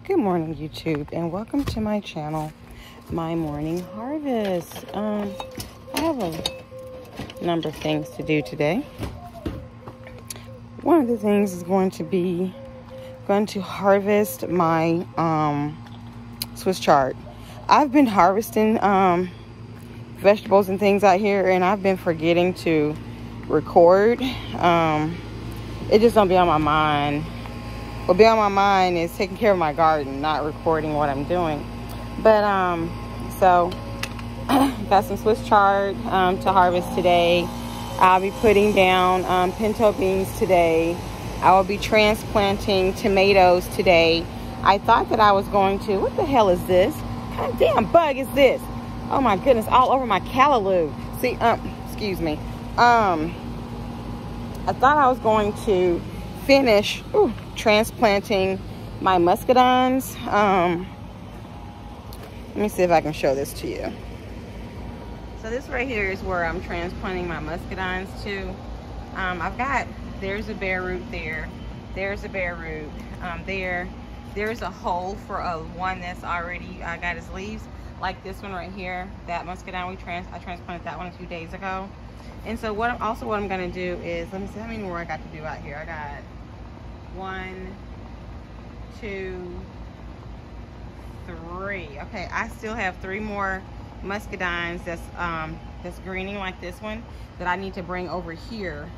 Good morning, YouTube, and welcome to my channel, My Morning Harvest. I have a number of things to do today. One of the things is going to harvest my Swiss chard. I've been harvesting vegetables and things out here, and I've been forgetting to record. It just don't be on my mind. What be on my mind is taking care of my garden, not recording what I'm doing. But so got some Swiss chard to harvest today. I'll be putting down pinto beans today. I will be transplanting tomatoes today. I thought that I was going to, what the hell is this? What kind of damn bug is this? Oh my goodness, all over my callaloo. See, excuse me. I thought I was going to finish transplanting my muscadines. Let me see if I can show this to you. So this right here is where I'm transplanting my muscadines to. I've got, there's a bare root there, there's a bare root there's a hole for one that's already got its leaves, like this one right here. That muscadine I transplanted that one a few days ago. And so what I'm going to do is, let me see how many more I got to do out here. I got 1, 2, 3. Okay, I still have 3 more muscadines that's greening like this one that I need to bring over here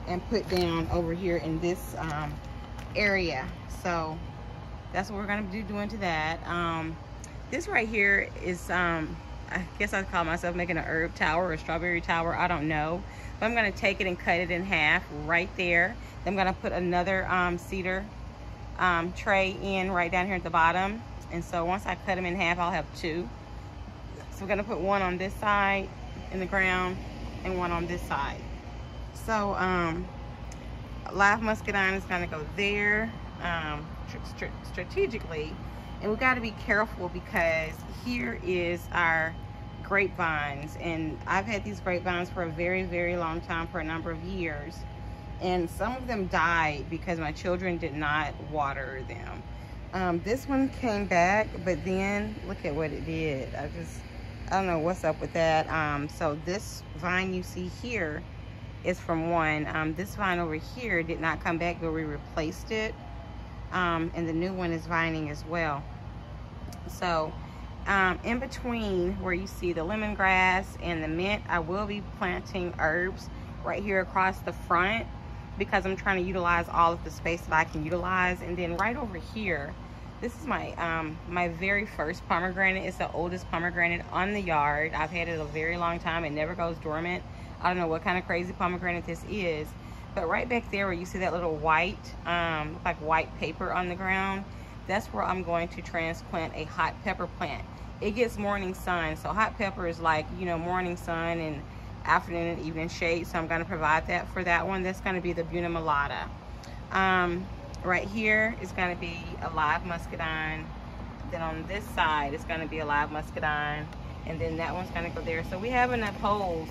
and put down over here in this area. So that's what we're going to be doing to that. This right here is I guess I'd call myself making an herb tower or a strawberry tower. I don't know. But I'm going to take it and cut it in half right there. Then I'm going to put another cedar tray in right down here at the bottom. And so once I cut them in half, I'll have 2. So we're going to put one on this side in the ground and one on this side. So live muscadine is going to go there strategically. And we got to be careful because here is our grapevines, and I've had these grapevines for a very, very long time, for a number of years, and some of them died because my children did not water them. This one came back, but then look at what it did. I don't know what's up with that. So this vine you see here is from one. This vine over here did not come back, but we replaced it. And the new one is vining as well. So in between where you see the lemongrass and the mint, I will be planting herbs right here across the front because I'm trying to utilize all of the space that I can utilize. And then right over here, this is my my very first pomegranate. It's the oldest pomegranate on the yard. I've had it a very long time. It never goes dormant. I don't know what kind of crazy pomegranate this is. But right back there where you see that little white, like white paper on the ground, that's where I'm going to transplant a hot pepper plant. It gets morning sun. So hot pepper is like, you know, morning sun and afternoon and evening shade. So I'm going to provide that for that one. That's going to be the Buna Mulata. Right here is going to be a live muscadine. Then on this side, it's going to be a live muscadine. And then that one's going to go there. So we have enough holes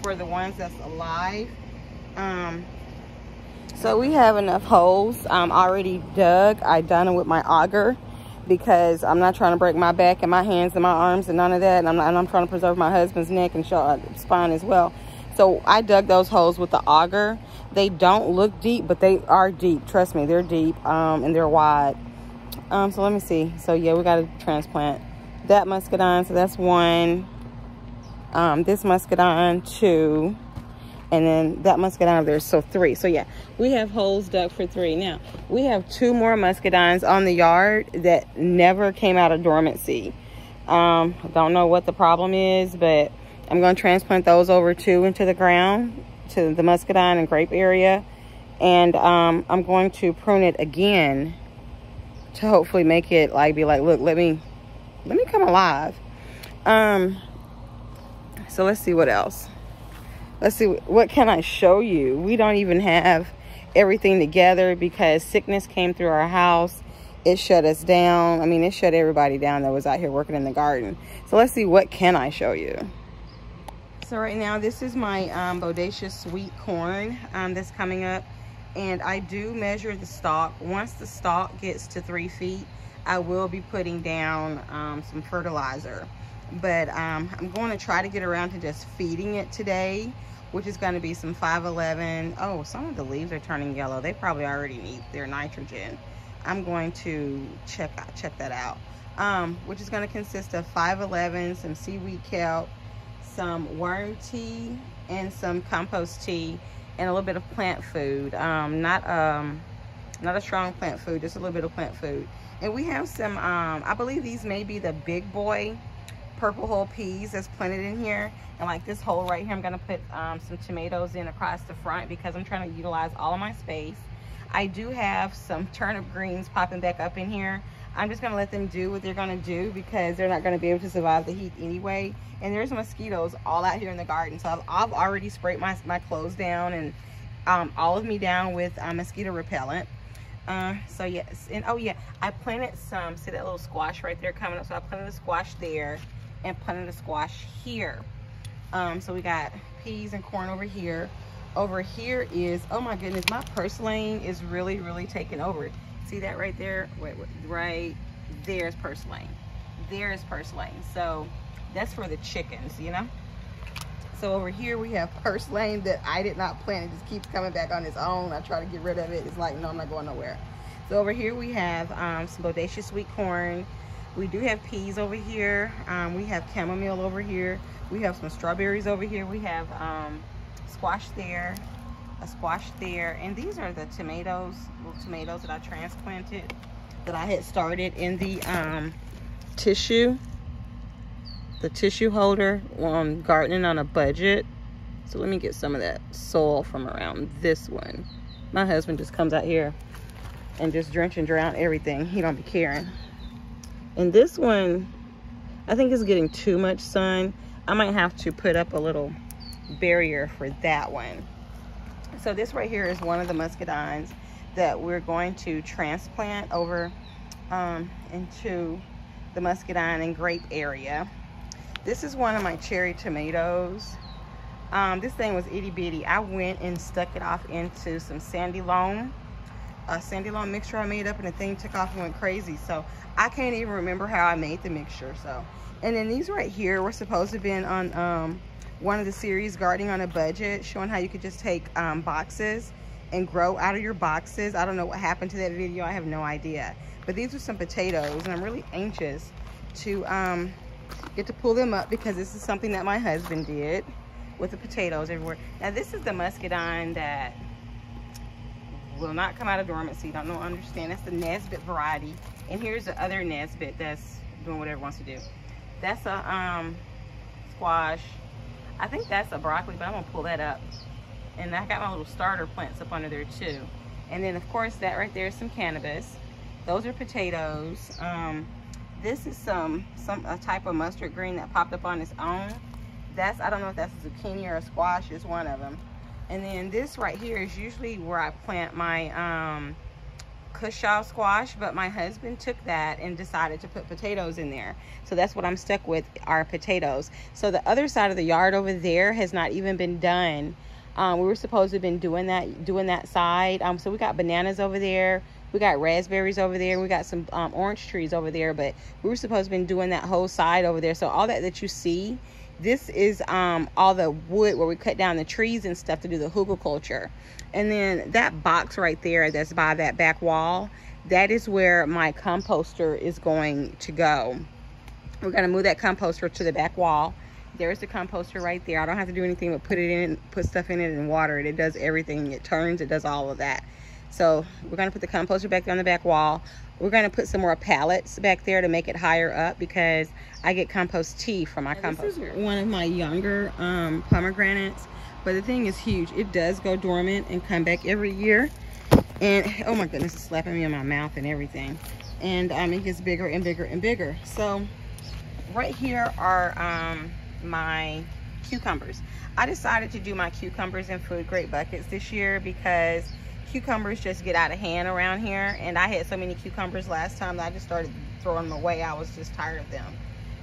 for the ones that's alive. So we have enough holes already dug. I done it with my auger because I'm not trying to break my back and my hands and my arms and none of that. And I'm trying to preserve my husband's neck and spine as well. So I dug those holes with the auger. They don't look deep, but they are deep. Trust me, they're deep and they're wide. So let me see. So yeah, we got to transplant that muscadine. So that's 1. This muscadine, 2. And then that muscadine over there, so 3. So yeah, we have holes dug for 3. Now, we have 2 more muscadines on the yard that never came out of dormancy. I don't know what the problem is, but I'm going to transplant those over too into the ground, to the muscadine and grape area. And I'm going to prune it again to hopefully make it be like, look, let me come alive. So let's see what else. Let's see, what can I show you? We don't even have everything together because sickness came through our house. It shut us down. I mean, it shut everybody down that was out here working in the garden. So let's see, what can I show you? So right now, this is my Bodacious sweet corn that's coming up. And I do measure the stalk. Once the stalk gets to 3 feet, I will be putting down some fertilizer. But I'm going to try to get around to just feeding it today, which is going to be some 511. Oh, some of the leaves are turning yellow. They probably already need their nitrogen. I'm going to check that out. Which is going to consist of 511, some seaweed kelp, some worm tea, and some compost tea, and a little bit of plant food. Not a strong plant food, just a little bit of plant food. And we have some, I believe these may be the big boy purple whole peas that's planted in here. And like this hole right here, I'm gonna put some tomatoes in across the front because I'm trying to utilize all of my space. I do have some turnip greens popping back up in here. I'm just gonna let them do what they're gonna do because they're not gonna be able to survive the heat anyway. And there's mosquitoes all out here in the garden. So I've already sprayed my clothes down and all of me down with mosquito repellent. So yes, and oh yeah, I planted some, see that little squash right there coming up? So I planted a squash there and planted a squash here. So we got peas and corn over here. Over here is, oh my goodness, my purslane is really taking over. See that right there? Wait, right there's purslane. There's purslane. So that's for the chickens, you know? So over here we have purslane that I did not plant. It just keeps coming back on its own. I try to get rid of it. It's like, no, I'm not going nowhere. So over here we have some Bodacious sweet corn. We do have peas over here. We have chamomile over here. We have some strawberries over here. We have squash there, a squash there. And these are the tomatoes, little tomatoes that I transplanted, that I had started in the tissue holder on gardening on a budget. So let me get some of that soil from around this one. My husband just comes out here and just drench and drown everything. He don't be caring. And this one, I think is getting too much sun. I might have to put up a little barrier for that one. So this right here is one of the muscadines that we're going to transplant over into the muscadine and grape area. This is one of my cherry tomatoes. This thing was itty bitty. I went and stuck it off into some sandy loam, a sandy loam mixture I made up, and the thing took off and went crazy. So I can't even remember how I made the mixture. So, and then these right here were supposed to have been on one of the series, Gardening on a Budget, showing how you could just take boxes and grow out of your boxes. I don't know what happened to that video. I have no idea. But these are some potatoes, and I'm really anxious to get to pull them up because this is something that my husband did with the potatoes everywhere. Now this is the muscadine that will not come out of dormancy. Don't know, understand. That's the Nesbit variety. And here's the other Nesbit that's doing whatever it wants to do. That's a squash. I think that's a broccoli, but I'm gonna pull that up. And I got my little starter plants up under there too. And then of course that right there is some cannabis. Those are potatoes. This is a type of mustard green that popped up on its own. That's, I don't know if that's a zucchini or a squash, it's one of them. And then this right here is usually where I plant my Cushaw squash, but my husband took that and decided to put potatoes in there. So that's what I'm stuck with, are potatoes. So the other side of the yard over there has not even been done. We were supposed to have been doing that side. So we got bananas over there. We got raspberries over there. We got some orange trees over there, but we were supposed to have been doing that whole side over there. So all that you see, this is all the wood where we cut down the trees and stuff to do the hugelkultur. And then that box right there that's by that back wall, that is where my composter is going to go. We're going to move that composter to the back wall. There's the composter right there. I don't have to do anything but put it in, put stuff in it and water it. It does everything. It turns, it does all of that. So we're going to put the composter back there on the back wall. We're going to put some more pallets back there to make it higher up because I get compost tea from my composter. This is one of my younger pomegranates, but the thing is huge. It does go dormant and come back every year. And oh my goodness, it's slapping me in my mouth and everything. And it gets bigger and bigger and bigger. So right here are my cucumbers. I decided to do my cucumbers in food grade buckets this year because cucumbers just get out of hand around here, and I had so many cucumbers last time that I just started throwing them away. I was just tired of them.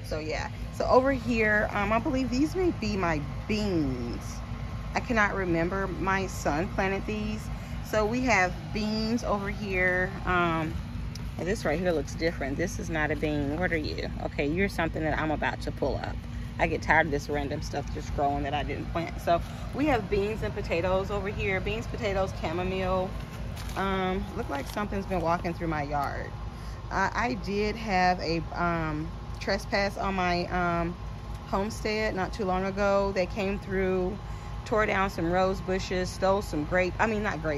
So yeah, so over here I believe these may be my beans. I cannot remember. My son planted these, So we have beans over here. And this right here looks different. This is not a bean. What are you? Okay, you're something that I'm about to pull up. I get tired of this random stuff just growing that I didn't plant. So we have beans and potatoes over here. Beans, potatoes, chamomile. Look like something's been walking through my yard. I did have a trespass on my homestead not too long ago. They came through, tore down some rose bushes, stole some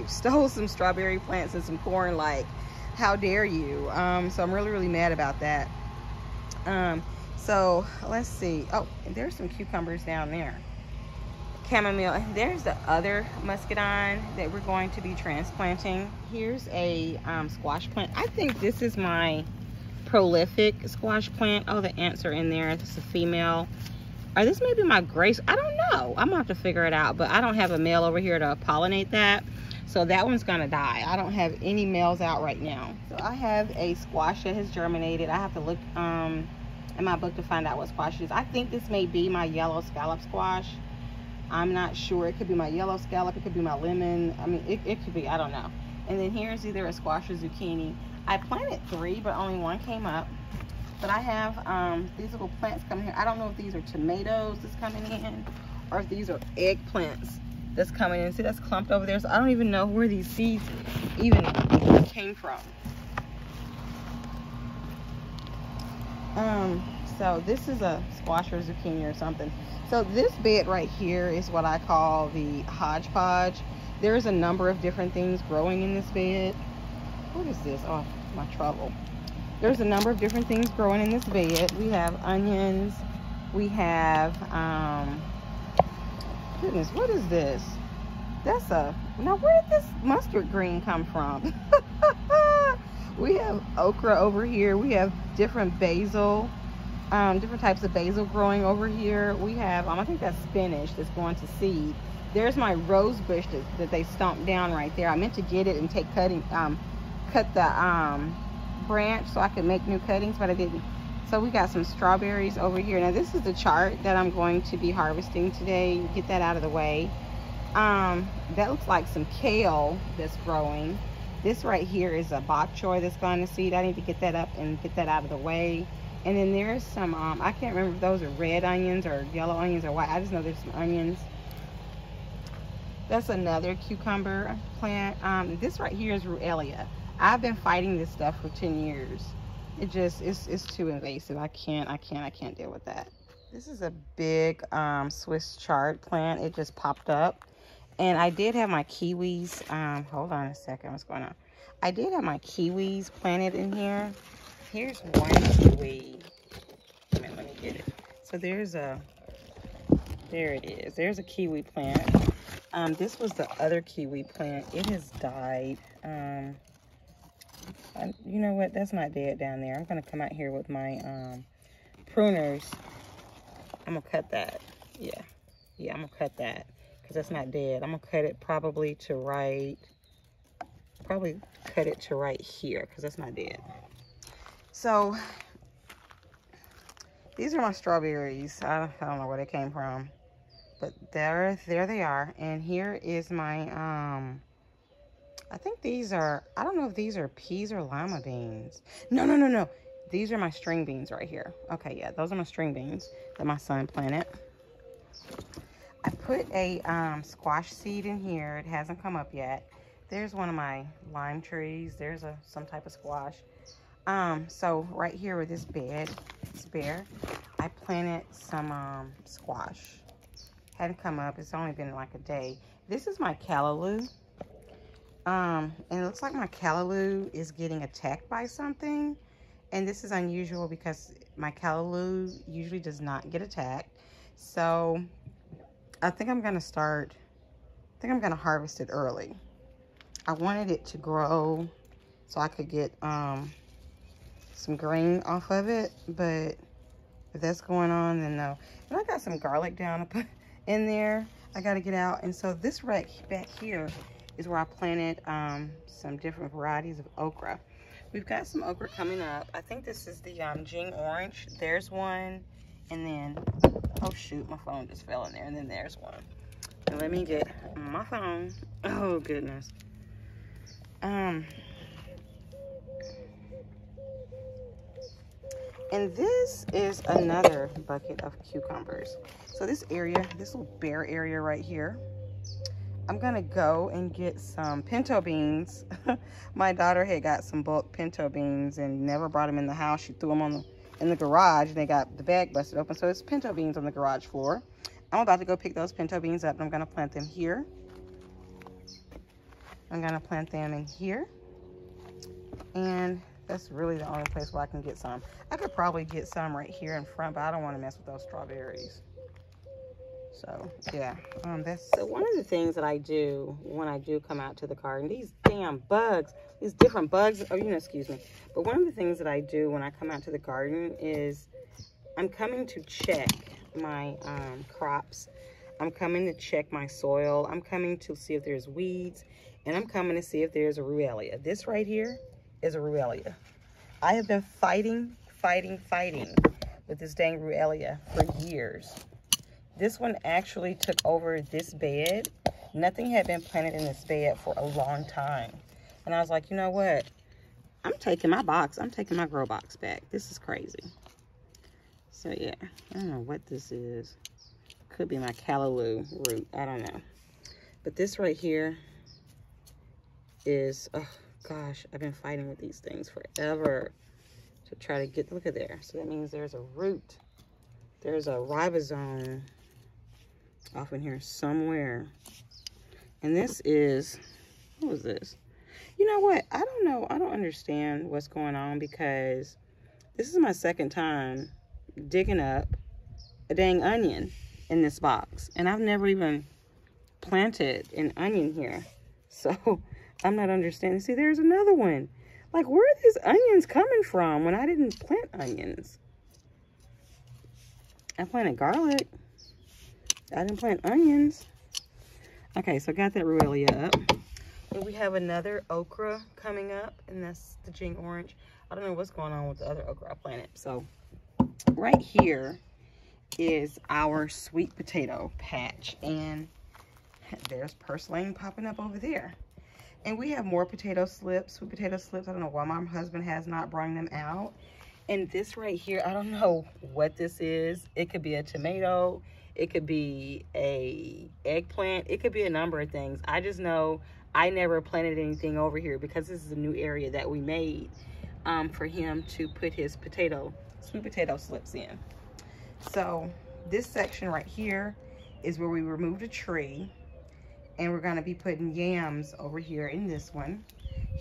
stole some strawberry plants and some corn. Like, how dare you? So I'm really mad about that. So let's see. Oh, and there's some cucumbers down there. Chamomile. And there's the other muscadine that we're going to be transplanting. Here's a squash plant. I think this is my prolific squash plant. Oh, the ants are in there. This is a female. Or this may be my grace. I don't know. I'm gonna have to figure it out, but I don't have a male over here to pollinate that. So that one's gonna die. I don't have any males out right now. So I have a squash that has germinated. I have to look in my book to find out what squash it is. I think this may be my yellow scallop squash. I'm not sure. It could be my yellow scallop. It could be my lemon. I mean, it could be. I don't know. And then here's either a squash or zucchini. I planted 3, but only 1 came up. But I have these little plants coming here. I don't know if these are tomatoes that's coming in or if these are eggplants that's coming in. See, that's clumped over there. So I don't even know where these seeds even came from. So this is a squash or zucchini or something. So this bed right here is what I call the hodgepodge. There's a number of different things growing in this bed. What is this? Oh, my trouble. There's a number of different things growing in this bed. We have onions. We have, goodness, what is this? That's now where did this mustard green come from? We have okra over here. We have different basil, different types of basil growing over here. We have, I think that's spinach that's going to seed. There's my rose bush that they stomped down right there. I meant to get it and cut the branch so I could make new cuttings, but I didn't. So we got some strawberries over here. Now this is the chart that I'm going to be harvesting today. Get that out of the way. That looks like some kale that's growing. This right here is a bok choy that's going to seed. I need to get that up and get that out of the way. And then there's some, I can't remember if those are red onions or yellow onions or white. I just know there's some onions. That's another cucumber plant. This right here is Ruellia. I've been fighting this stuff for 10 years. It just, it's too invasive. I can't deal with that. This is a big Swiss chard plant. It just popped up. And I did have my kiwis, hold on a second, what's going on? I did have my kiwis planted in here. Here's one kiwi. Let me get it. So there it is. There's a kiwi plant. This was the other kiwi plant. It has died. You know what? That's not dead down there. I'm going to come out here with my pruners. I'm going to cut that. Yeah, I'm going to cut that because that's not dead. I'm going to cut it probably to right here because that's not dead. So these are my strawberries. I don't know where they came from, but there they are. And here is my I think these are, I don't know if these are peas or lima beans. No. These are my string beans right here. Okay, yeah, those are my string beans that my son planted. I put a squash seed in here. It hasn't come up yet. There's one of my lime trees. There's some type of squash. So right here where this bed is bare, I planted some squash. Hadn't come up. It's only been like a day. This is my callaloo. And it looks like my callaloo is getting attacked by something. And this is unusual because my callaloo usually does not get attacked. So I think I'm going to harvest it early. I wanted it to grow so I could get some green off of it. But if that's going on, then no. And I got some garlic down in there. I got to get out. And so this right back here is where I planted some different varieties of okra. We've got some okra coming up. I think this is the Jing Orange. There's one. And then, oh shoot, my phone just fell in there. And then there's one. And let me get my phone. Oh goodness. And this is another bucket of cucumbers. So this area, this little bare area right here, I'm gonna go and get some pinto beans. My daughter had got some bulk pinto beans and never brought them in the house. She threw them in the garage and they got the bag busted open. So it's pinto beans on the garage floor. I'm about to go pick those pinto beans up and I'm gonna plant them here. I'm gonna plant them in here. And that's really the only place where I can get some. I could probably get some right here in front, but I don't want to mess with those strawberries. So, yeah. So one of the things that I do when I do come out to the garden, these damn bugs, these different bugs, excuse me. But one of the things that I do when I come out to the garden is I'm coming to check my crops. I'm coming to check my soil. I'm coming to see if there's weeds. And I'm coming to see if there's a ruellia. This right here is a ruellia. I have been fighting with this dang ruellia for years. This one actually took over this bed. Nothing had been planted in this bed for a long time. And I was like, you know what? I'm taking my grow box back. This is crazy. So yeah, I don't know what this is. Could be my callaloo root, I don't know. But this right here is, oh gosh, I've been fighting with these things forever to try to get, look at there. So that means there's a root. There's a ribosome off in here somewhere. And this is, what was this? You know what? I don't know. I don't understand what's going on because this is my second time digging up a dang onion in this box. And I've never even planted an onion here. So I'm not understanding. See, there's another one. Like, where are these onions coming from when I didn't plant onions? I planted garlic. I didn't plant onions. Okay, so I got that ruellia up. And we have another okra coming up, and that's the Jing orange. I don't know what's going on with the other okra I planted. So right here is our sweet potato patch. And there's purslane popping up over there. And we have more potato slips, sweet potato slips. I don't know why my husband has not brought them out. And this right here, I don't know what this is. It could be a tomato. It could be a eggplant. It could be a number of things. I just know I never planted anything over here because this is a new area that we made for him to put his sweet potato slips in. So this section right here is where we removed a tree. And we're going to be putting yams over here in this one.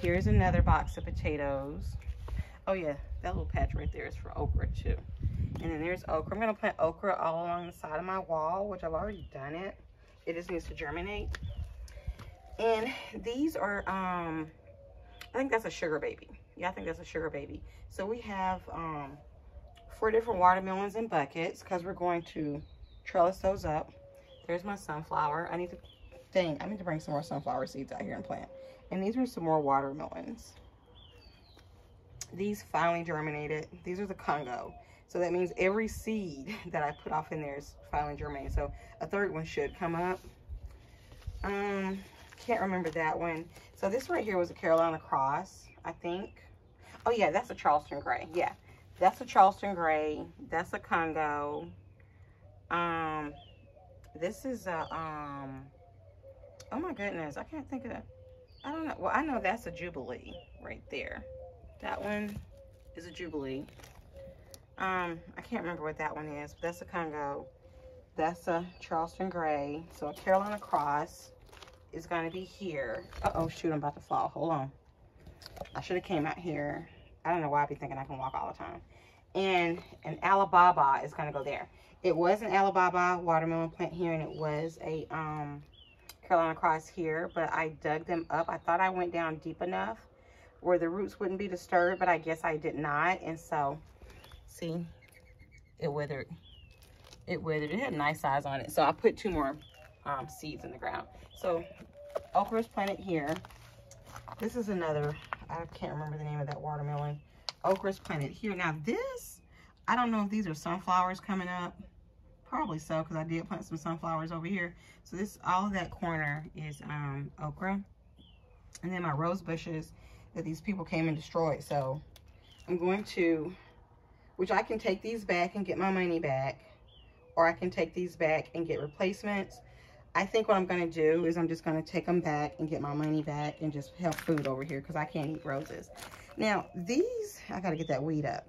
Here's another box of potatoes. Oh yeah, that little patch right there is for okra too. And then there's okra. I'm going to plant okra all along the side of my wall, which I've already done it. It just needs to germinate. And these are, I think that's a sugar baby. Yeah, I think that's a sugar baby. So we have 4 different watermelons in buckets because we're going to trellis those up. There's my sunflower. I need to bring some more sunflower seeds out here and plant. And these are some more watermelons. These finally germinated. These are the Congo. So that means every seed that I put off in there is finally germinated. So a third one should come up. Can't remember that one. So this right here was a Carolina cross, I think. Oh yeah, that's a Charleston gray. Yeah, that's a Charleston gray. That's a Congo. This is a, oh my goodness, I can't think of that. I don't know. Well, I know that's a Jubilee right there. That one is a Jubilee. I can't remember what that one is, but that's a Congo. That's a Charleston gray. So a Carolina cross is going to be here. Uh-oh, shoot, I'm about to fall. Hold on. I should have came out here. I don't know why I be thinking I can walk all the time. And an Alibaba is going to go there. It was an Alibaba watermelon plant here, and it was a Carolina cross here, but I dug them up. I thought I went down deep enough where the roots wouldn't be disturbed, but I guess I did not. And so, see, it withered. It withered. It had a nice size on it. So I put 2 more seeds in the ground. So okra is planted here. This is another, I can't remember the name of that watermelon. Okra is planted here. Now this, I don't know if these are sunflowers coming up. Probably so, because I did plant some sunflowers over here. So this, all of that corner is okra. and then my rose bushes that these people came and destroyed. So I'm going to, which I can take these back and get my money back, or I can take these back and get replacements. I think what I'm going to do is I'm just going to take them back and get my money back and just have food over here because I can't eat roses. Now, these, I got to get that weed up.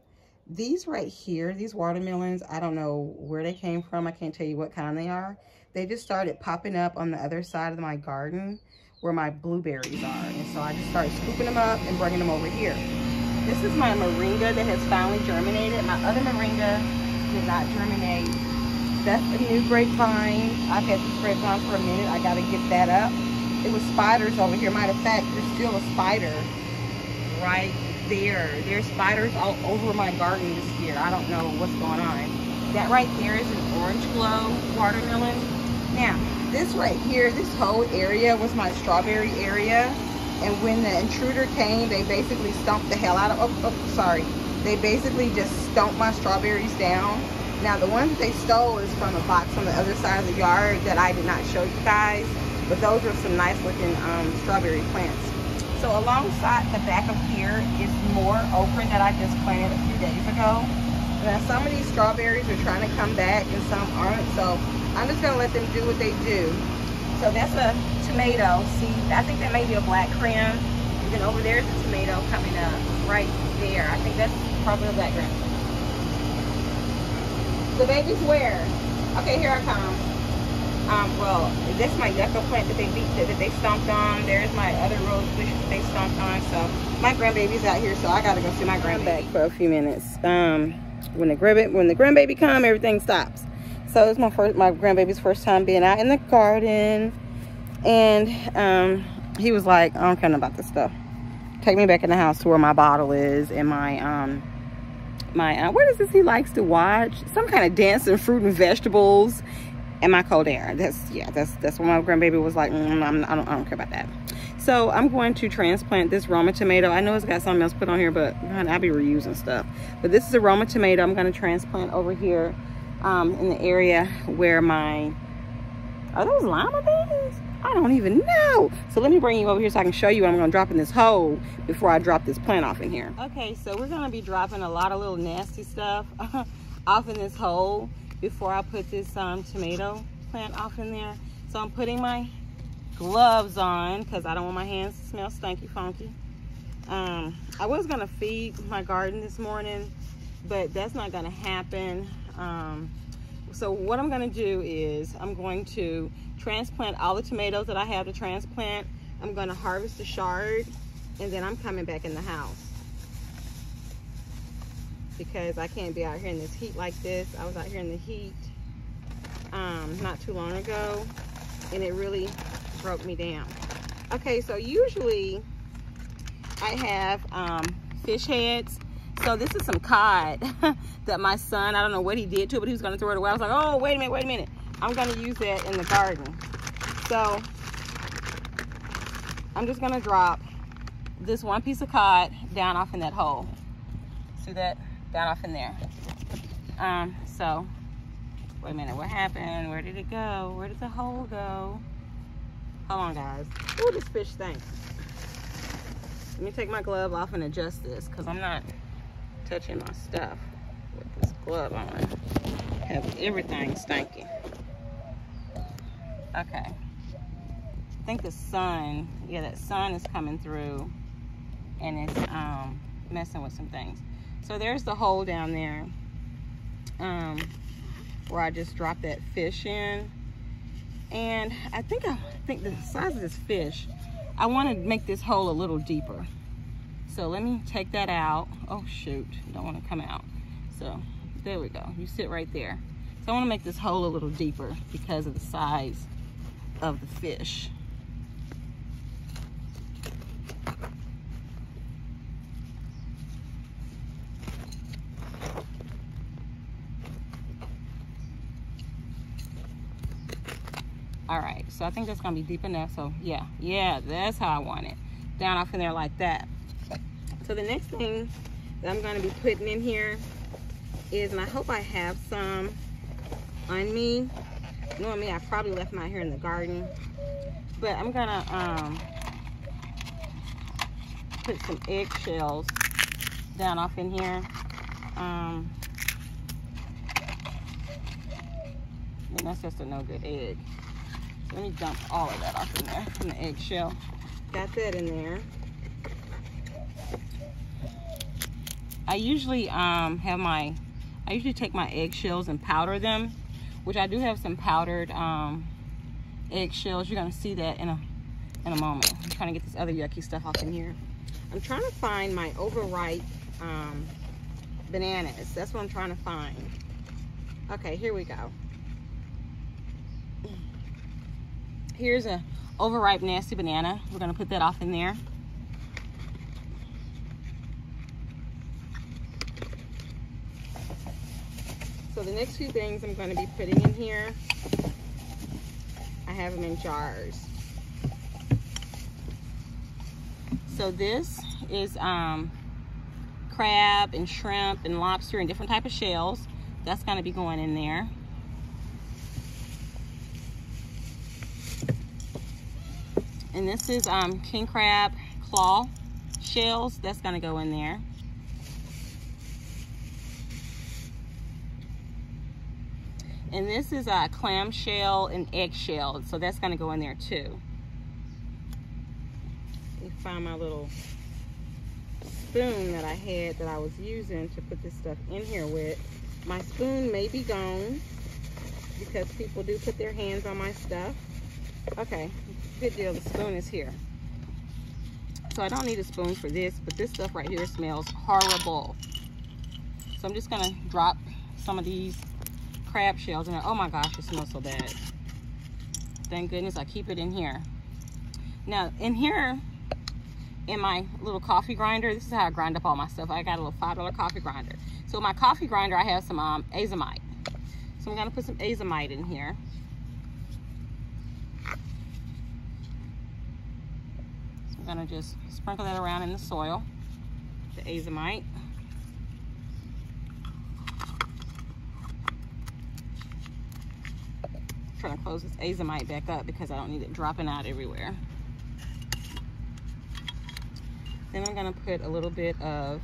These right here, these watermelons, I don't know where they came from. I can't tell you what kind they are. They just started popping up on the other side of my garden where my blueberries are. And so I just started scooping them up and bringing them over here. This is my moringa that has finally germinated. My other moringa did not germinate. That's a new grapevine. I've had this grapevine for a minute. I got to get that up. It was spiders over here. Matter of fact, there's still a spider right there. There's spiders all over my garden this year. I don't know what's going on. That right there is an orange glow watermelon. Now, this right here, this whole area was my strawberry area. And when the intruder came, they basically stomped the hell out of, They basically just stomped my strawberries down. Now, the ones that they stole is from a box on the other side of the yard that I did not show you guys. But those are some nice looking strawberry plants. So alongside the back of here is more okra that I just planted a few days ago. Now, some of these strawberries are trying to come back and some aren't. So I'm just going to let them do what they do. So that's a tomato. See, I think that may be a black crayon. And then over there's a tomato coming up right there. I think that's probably a black crayon. The baby's where? Okay, here I come. Well, that's my yucca plant that they stomped on. There's my other rose bushes they stomped on. So my grandbaby's out here, so I gotta go see my grandbaby. Back for a few minutes. When the grandbaby come, everything stops. So it's my grandbaby's first time being out in the garden, and he was like, I don't care nothing about this stuff. Take me back in the house to where my bottle is and my what is this he likes to watch? Some kind of dancing fruit and vegetables and my cold air. That's what my grandbaby was like. I don't care about that. So I'm going to transplant this Roma tomato. I know it's got something else put on here, but I'll be reusing stuff. But this is a Roma tomato. I'm going to transplant over here in the area where are those lima beans? I don't even know. So let me bring you over here so I can show you what I'm going to drop in this hole before I drop this plant off in here. Okay, so we're going to be dropping a lot of little nasty stuff off in this hole before I put this tomato plant off in there. So I'm putting my gloves on because I don't want my hands to smell stinky funky. I was going to feed my garden this morning, but that's not going to happen. So what I'm going to do is I'm going to transplant all the tomatoes that I have to transplant. I'm going to harvest the shard, and then I'm coming back in the house because I can't be out here in this heat like this. I was out here in the heat not too long ago, and it really broke me down. Okay, so usually I have fish heads. So this is some cod that my son, I don't know what he did to it, but he was going to throw it away. I was like, oh, wait a minute. I'm going to use that in the garden. So I'm just going to drop this one piece of cod down off in that hole. See that? Down off in there. So, wait a minute. What happened? Where did it go? Where did the hole go? Hold on, guys. Ooh, this fish stinks. Let me take my glove off and adjust this because I'm not touching my stuff with this glove on. Have everything stinky. Okay. I think the sun, yeah, that sun is coming through and it's messing with some things. So there's the hole down there where I just dropped that fish in. And I think the size of this fish, I want to make this hole a little deeper. So let me take that out. Oh shoot, don't want to come out. So there we go, you sit right there. So I want to make this hole a little deeper because of the size of the fish. All right, so I think that's gonna be deep enough. So yeah, that's how I want it. Down off in there like that. So the next thing that I'm going to be putting in here is, and I hope I have some on me. Knowing me, I probably left mine here in the garden. But I'm going to put some eggshells down off in here. And that's just a no good egg. So let me dump all of that off in there from the eggshell. Got that in there. I usually I usually take my eggshells and powder them, which I do have some powdered eggshells. You're gonna see that in a moment. I'm trying to get this other yucky stuff off in here. I'm trying to find my overripe bananas. That's what I'm trying to find. Okay, here we go. Here's a overripe nasty banana. We're gonna put that off in there. So the next few things I'm going to be putting in here, I have them in jars. So this is crab and shrimp and lobster and different type of shells. That's going to be going in there. And this is king crab claw shells. That's going to go in there. And this is a clam shell and egg shell, so that's going to go in there too. Let me find my little spoon that I had that I was using to put this stuff in here with. My spoon may be gone because people do put their hands on my stuff. Okay, good deal, the spoon is here. So I don't need a spoon for this, but this stuff right here smells horrible. So I'm just going to drop some of these crab shells in there. Oh my gosh, it smells so bad. Thank goodness I keep it in here. Now in here, in my little coffee grinder, this is how I grind up all my stuff. I got a little $5 coffee grinder. So in my coffee grinder, I have some azomite. So I'm gonna put some azomite in here. So I'm gonna just sprinkle that around in the soil, the azomite. Trying to close this azomite back up because I don't need it dropping out everywhere. Then I'm going to put a little bit of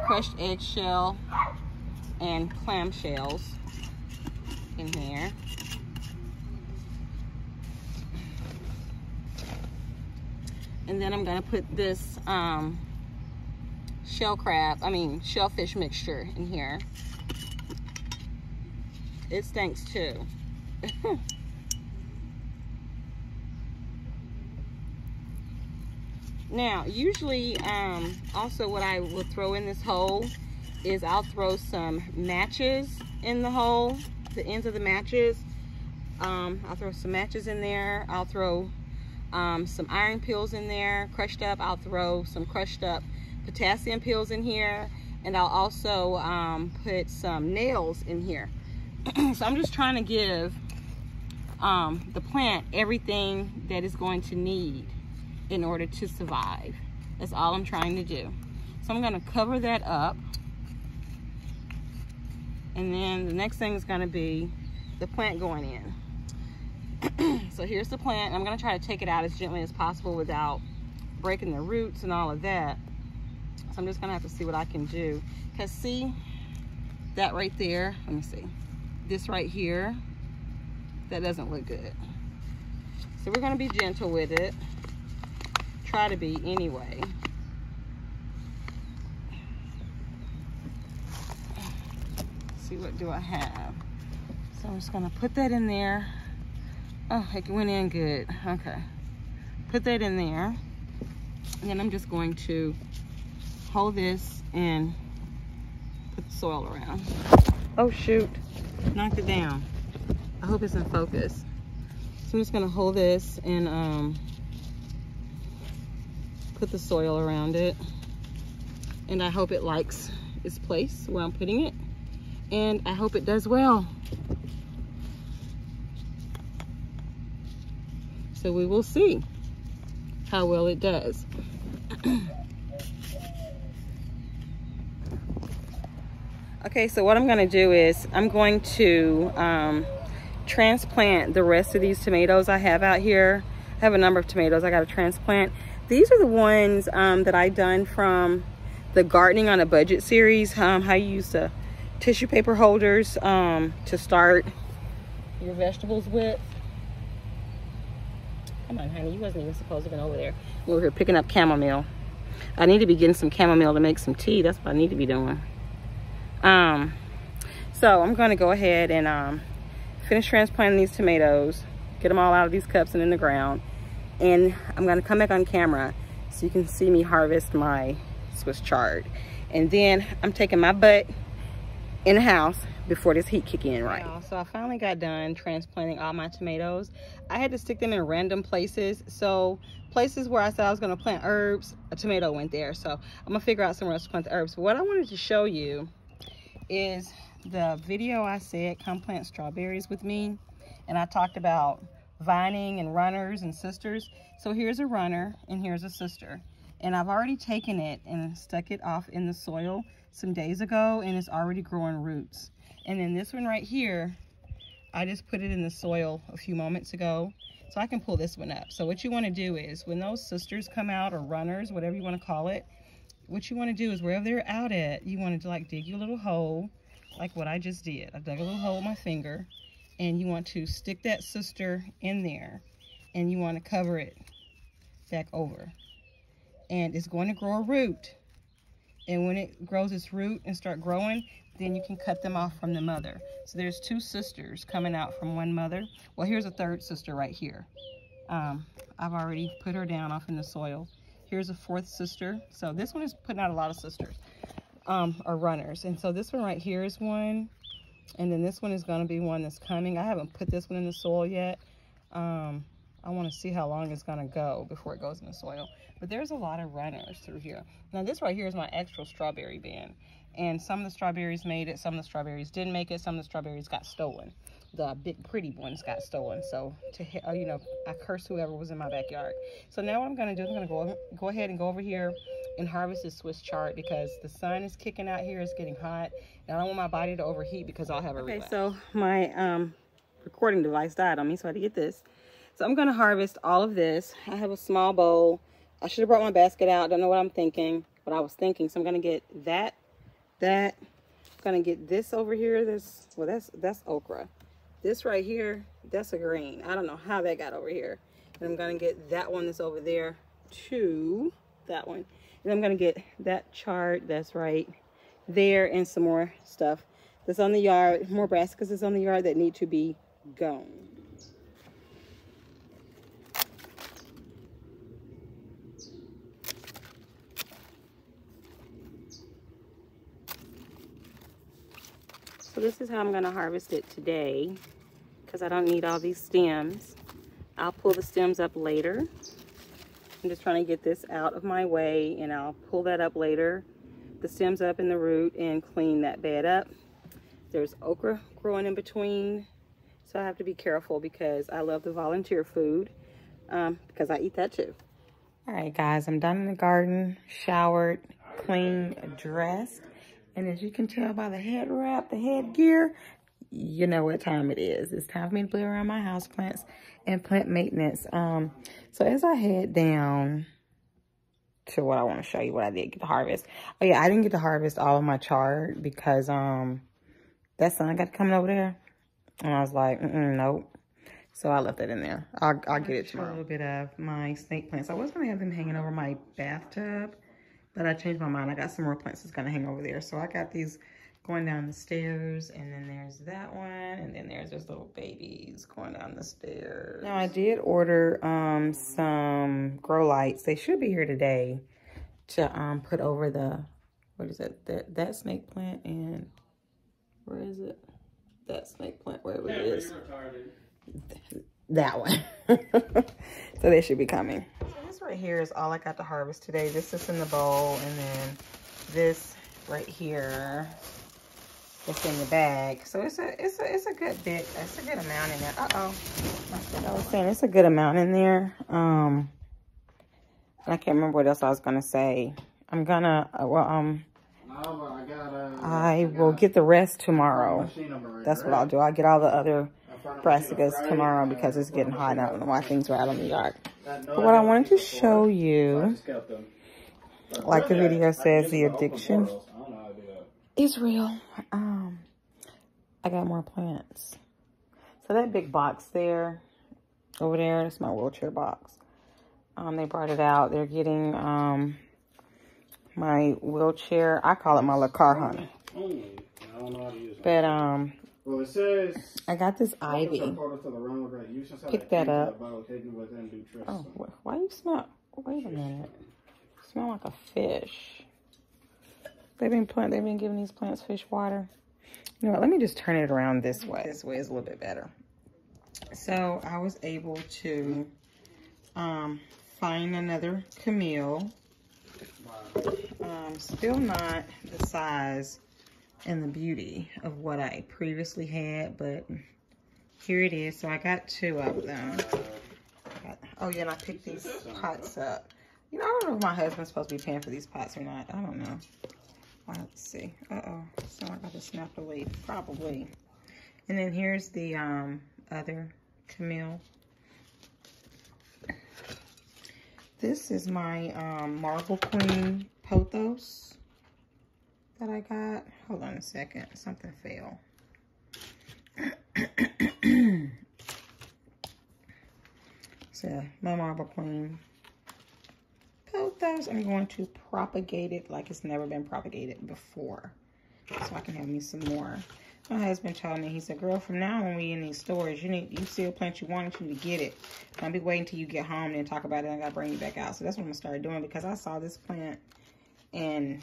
crushed eggshell and clam shells in here. And then I'm going to put this shellfish mixture in here. It stinks too. Now usually also what I will throw in this hole is I'll throw some matches in the hole, the ends of the matches. I'll throw some matches in there. I'll throw some iron pills in there crushed up. I'll throw some crushed up potassium pills in here, and I'll also put some nails in here. So I'm just trying to give the plant everything that it's going to need in order to survive. That's all I'm trying to do. So I'm going to cover that up, and then the next thing is going to be the plant going in. So here's the plant. I'm going to try to take it out as gently as possible without breaking the roots and all of that. So I'm just going to have to see what I can do. Because see that right there, let me see, this right here, that doesn't look good. So we're going to be gentle with it. Try to be anyway. Let's see, what do I have? So I'm just going to put that in there. Oh, it went in good. Okay. Put that in there. And then I'm just going to hold this and put the soil around. Oh shoot, knocked it down. I hope it's in focus. So I'm just gonna hold this and put the soil around it. And I hope it likes its place where I'm putting it. And I hope it does well. So we will see how well it does. Okay, so what I'm going to do is I'm going to transplant the rest of these tomatoes I have out here. I have a number of tomatoes I got to transplant. these are the ones that I done from the Gardening on a Budget series. How you use the tissue paper holders to start your vegetables with. Come on, honey, you wasn't even supposed to have been over there. I'm over here picking up chamomile. I need to be getting some chamomile to make some tea. That's what I need to be doing. So I'm going to go ahead and finish transplanting these tomatoes, get them all out of these cups and in the ground, and I'm going to come back on camera so you can see me harvest my Swiss chard. And then I'm taking my butt in the house before this heat kick in, right? So I finally got done transplanting all my tomatoes. I had to stick them in random places. So places where I said I was going to plant herbs, a tomato went there. So I'm going to figure out somewhere else to plant the herbs. But what I wanted to show you is the video I said, come plant strawberries with me. And I talked about vining and runners and sisters. So here's a runner and here's a sister. And I've already taken it and stuck it off in the soil some days ago, and it's already growing roots. And then this one right here, I just put it in the soil a few moments ago, so I can pull this one up. So what you want to do is, when those sisters come out, or runners, whatever you want to call it, what you want to do is, wherever they're out at, you want to like dig your little hole, like what I just did. I dug a little hole with my finger, and you want to stick that sister in there, and you want to cover it back over. And it's going to grow a root. And when it grows its root and start growing, then you can cut them off from the mother. So there's two sisters coming out from one mother. Well, here's a third sister right here. I've already put her down off in the soil. Here's a fourth sister. So this one is putting out a lot of sisters, or runners. And so this one right here is one. And then this one is going to be one that's coming. I haven't put this one in the soil yet. I want to see how long it's going to go before it goes in the soil. But there's a lot of runners through here. Now this right here is my extra strawberry bin. And some of the strawberries made it, some of the strawberries didn't make it, some of the strawberries got stolen. The big pretty ones got stolen. So, you know, I curse whoever was in my backyard. So now what I'm going to do is I'm going to go ahead and go over here and harvest this Swiss chard, because the sun is kicking out here. It's getting hot. And I don't want my body to overheat because I'll have a relapse. Okay, so my recording device died on me, so I had to get this. So I'm going to harvest all of this. I have a small bowl. I should have brought my basket out. Don't know what I'm thinking, but I was thinking. So I'm going to get that. I'm going to get this over here. That's okra. This right here, that's a green. I don't know how that got over here. And I'm going to get that one that's over there to that one. And I'm going to get that chard that's right there, and some more stuff that's on the yard, more brassicas that's on the yard that need to be gone. So this is how I'm going to harvest it today, because I don't need all these stems. I'll pull the stems up later. I'm just trying to get this out of my way, and I'll pull that up later, the stems up in the root, and clean that bed up. There's okra growing in between, so I have to be careful because I love the volunteer food, because I eat that too. All right, guys, I'm done in the garden, showered, cleaned, dressed. And as you can tell by the head wrap, the headgear, you know what time it is. It's time for me to play around my houseplants and plant maintenance. So as I head down to what I want to show you, what I did get to harvest. Oh yeah, I didn't get to harvest all of my chard because that sun got coming over there. And I was like, nope. So I left it in there. I'll get it tomorrow. A little bit of my snake plants. I was going to have them hanging over my bathtub, but I changed my mind. I got some more plants that's going to hang over there. So I got these going down the stairs, and then there's that one, and then there's those little babies going down the stairs. Now I did order some grow lights. They should be here today to put over the, what is it? That snake plant, and where is it? That snake plant, wherever it is. That one. So they should be coming. So this right here is all I got to harvest today. This is in the bowl, and then this right here is in the bag. So it's a good bit. It's a good amount in there. I was saying it's a good amount in there. I can't remember what else I was gonna say. I'm gonna I will get the rest tomorrow. That's what I'll do. I'll get all the other brassicas tomorrow because it's getting hot. I don't know why things are out in the yard. But what I wanted to show you, like the video says, the addiction is real. I got more plants. So that big box there, over there, that's my wheelchair box. They brought it out. They're getting my wheelchair. I call it my little car hunter. But well, it says I got this ivy. Pick that up. Oh, why you smell? Wait a minute. You smell like a fish. They've been giving these plants fish water. You know what? Let me just turn it around this way. This way is a little bit better. So I was able to find another Camille. Still not the size and the beauty of what I previously had, but here it is. So I got 2 of them. Oh yeah, and I picked these pots up. You know, I don't know if my husband's supposed to be paying for these pots or not. I don't know. I'll have to see. Uh-oh, so I got to snap a leaf, probably. And then here's the other Camille. This is my Marble Queen pothos that I got. Hold on a second, something fell. So my Marble Queen pothos, I'm going to propagate it like it's never been propagated before, so I can have me some more. My husband told me, he said, girl, from now on when we in these stores, you see a plant you want, you need to get it. Don't be waiting till you get home and then talk about it and I gotta bring you back out. So that's what I'm gonna start doing, because I saw this plant and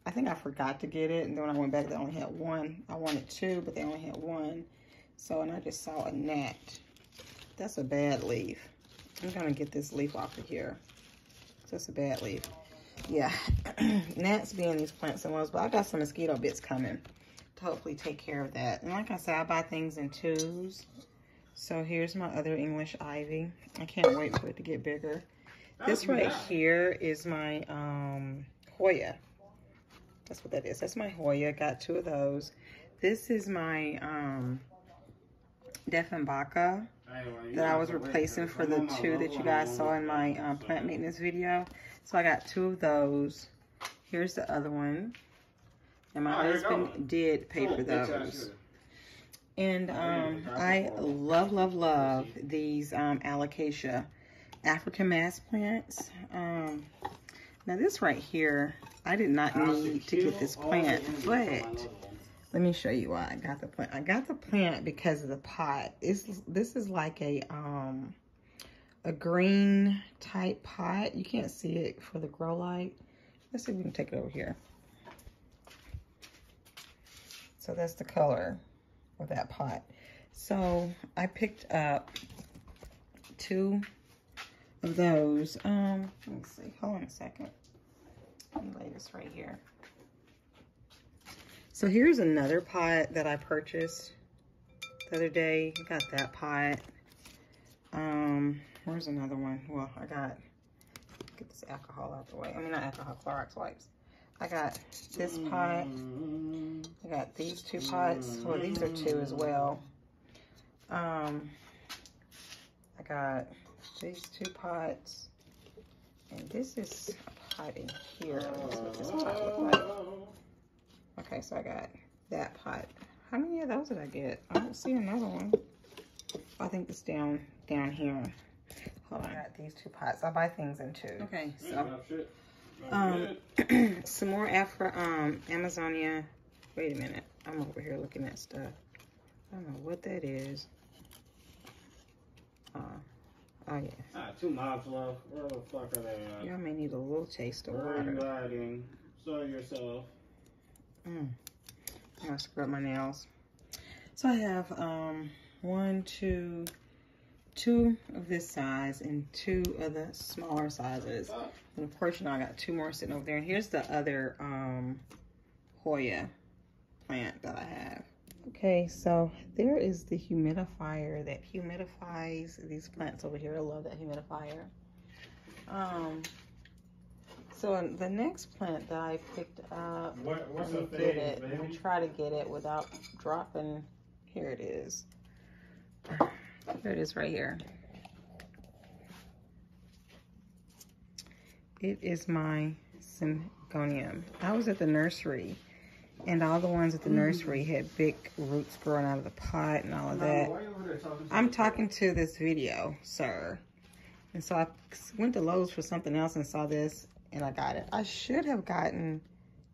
I think I forgot to get it, and then when I went back they only had 1. I wanted 2, but they only had 1. So, and I just saw a gnat. That's a bad leaf. I'm gonna get this leaf off of here. That's a bad leaf. Yeah, gnats be in these plants and ones, but I got some mosquito bits coming to hopefully take care of that. And like I said, I buy things in 2s. So here's my other English ivy. I can't wait for it to get bigger. This right here is my Hoya. That's what that is. That's my Hoya. Got 2 of those. This is my Dieffenbachia that I was replacing for the 2 that you guys saw in my plant maintenance video. So I got 2 of those. Here's the other one. And my husband did pay for those. And I love these alocasia African mass plants. Now this right here, I did not need to get this plant, but let me show you why I got the plant. I got the plant because of the pot. This is like a green type pot. You can't see it for the grow light. Let's see if we can take it over here. So that's the color of that pot. So I picked up 2 of those. Let me see. Hold on a second. Let me lay this right here. So here's another pot that I purchased the other day. I got that pot. Where's another one? Well, I got, get this alcohol out the way. I mean, not alcohol, Clorox wipes. I got this pot. I got these 2 pots. Well, these are 2 as well. I got these 2 pots. And this is a pot in here. That's what this pot looks like. Okay, so I got that pot. How many of those did I get? I don't see another one. I think it's down here. Hold on. I got these 2 pots. I buy things in 2. Okay, so some more Amazonia. Wait a minute. I'm over here looking at stuff. I don't know what that is. Oh yeah. 2 miles left. Where the fuck are they at? Y'all may need a little taste of water. Where are you riding? Show yourself. I'm gonna scrub my nails. So I have 1, 2 of this size and 2 of the smaller sizes. And of course, you know, I got 2 more sitting over there. And here's the other Hoya plant that I have. Okay, so there is the humidifier that humidifies these plants over here. I love that humidifier. So the next plant that I picked up, let me try to get it without dropping. Here it is. There it is right here. It is my syngonium. I was at the nursery, and all the ones at the nursery had big roots growing out of the pot and all of that. I'm talking to this video, sir. And so I went to Lowe's for something else and saw this, and I got it. I should have gotten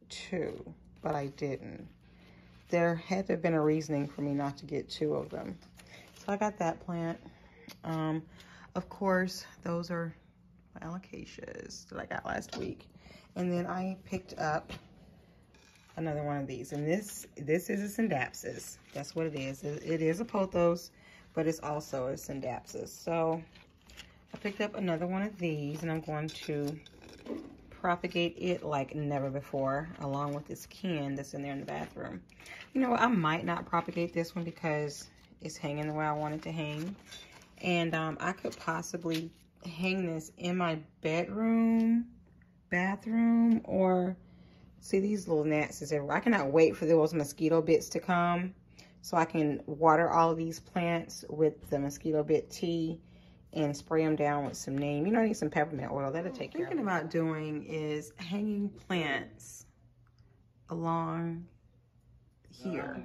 2, but I didn't. There had to have been a reasoning for me not to get 2 of them. So I got that plant. Of course, those are my alocasias that I got last week. And then I picked up another one of these. And this is a Syndapsis. That's what it is. It is a pothos, but it's also a Syndapsis. So I picked up another one of these, and I'm going to propagate it like never before, along with this can that's in there in the bathroom. You know what? I might not propagate this one because it's hanging the way I want it to hang. And I could possibly hang this in my bathroom, or see these little gnats is everywhere. I cannot wait for those mosquito bits to come so I can water all of these plants with the mosquito bit tea and spray them down with some neem. You know, I need some peppermint oil. That'll take care of it. What I'm thinking about doing is hanging plants along here,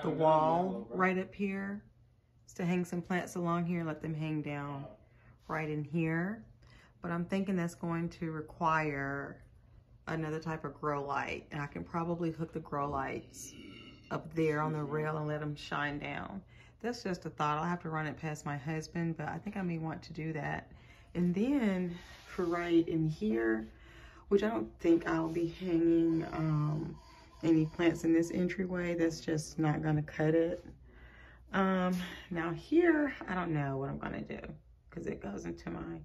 the wall right up here. To hang some plants along here, let them hang down right in here. But I'm thinking that's going to require another type of grow light. And I can probably hook the grow lights up there on the rail and let them shine down. That's just a thought. I'll have to run it past my husband, but I think I may want to do that. And then for right in here, which I don't think I'll be hanging any plants in this entryway. That's just not gonna cut it. Now here, I don't know what I'm gonna do because it goes into my,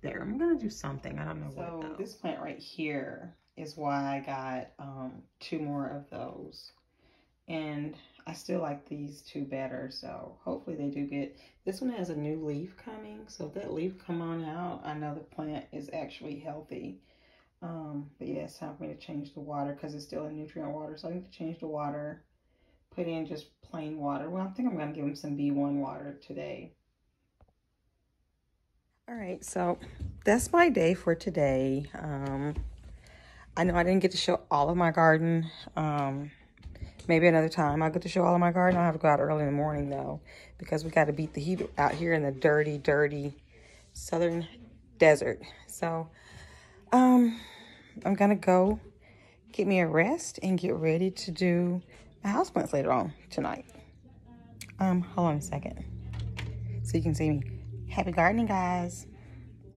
there. I'm gonna do something, I don't know what though. So this plant right here is why I got 2 more of those. And I still like these 2 better, so hopefully they do get, this one has a new leaf coming, so if that leaf come on out, I know the plant is actually healthy. But yeah, it's time for me to change the water because it's still a nutrient water, so I need to change the water. Put in just plain water. Well, I think I'm gonna give them some B1 water today. All right, so that's my day for today. I know I didn't get to show all of my garden. Maybe another time I'll get to show all of my garden. I'll have to go out early in the morning though, because we got to beat the heat out here in the dirty, dirty southern desert. So I'm gonna go get me a rest and get ready to do my houseplants later on tonight. Hold on a second so you can see me. Happy gardening, guys.